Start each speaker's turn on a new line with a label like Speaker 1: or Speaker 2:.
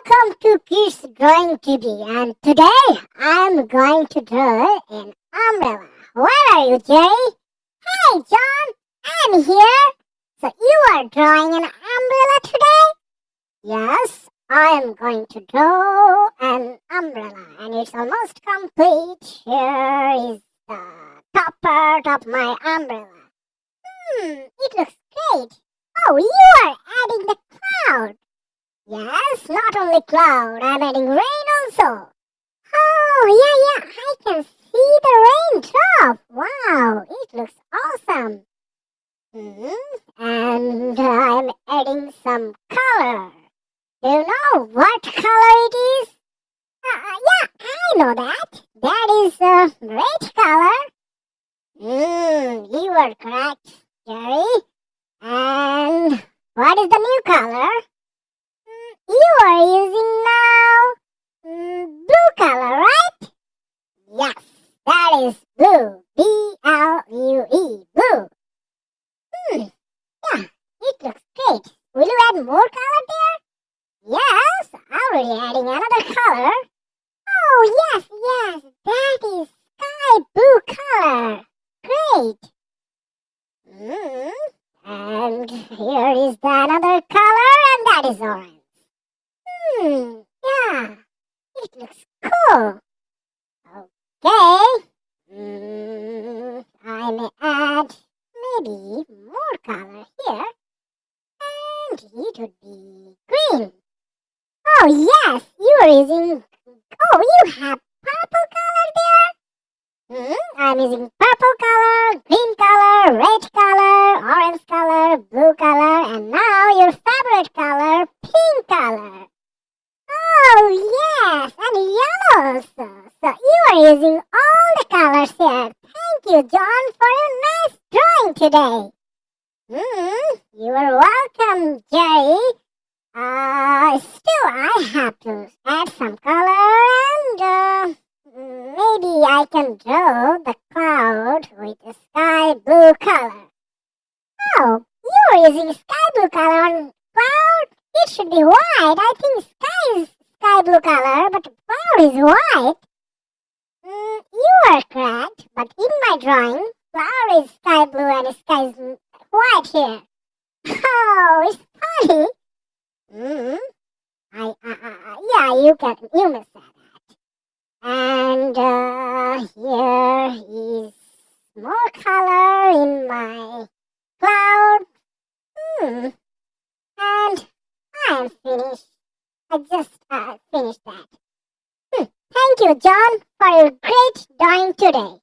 Speaker 1: Welcome to Kids Drawing TV, and today I'm going to draw an umbrella. Where are you, Jerry? Hey, John, I'm here. So you are drawing an umbrella today? Yes, I am going to draw an umbrella, and it's almost complete. Here is the top part of my umbrella. It looks great. Oh, you are adding the cloud. Yes, not only cloud, I'm adding rain also. Oh, yeah, I can see the raindrop. Wow, it looks awesome. And I'm adding some color. Do you know what color it is? Yeah, I know that. That is red color. You are correct, Jerry. And what is the new color? You are using now blue color, right? Yes, that is blue. B-L-U-E, blue. Yeah, it looks great. Will you add more color there? Yes, already adding another color. Oh, yes, that is sky blue color. Great. And here is the another color, and that is orange. Yeah, it looks cool. Okay. I may add maybe more color here. And it would be green. Oh, yes, you are using... Oh, you have purple color there? I'm using purple color, green color, red color, orange color, blue color, and now your favorite color, pink color. Oh, yes, and yellow also. So you are using all the colors here. Thank you, John, for your nice drawing today. You are welcome, Jerry. Still, I have to add some color and maybe I can draw the cloud with a sky blue color. Oh, you are using sky blue color on cloud? It should be white. I think sky is sky blue color, but cloud is white. You are correct, but in my drawing, cloud is sky blue and sky is white here. Oh, it's funny. Yeah, you must say that. And here is more color in my cloud. And I am finished. I just finished that. Thank you, John, for your great drawing today.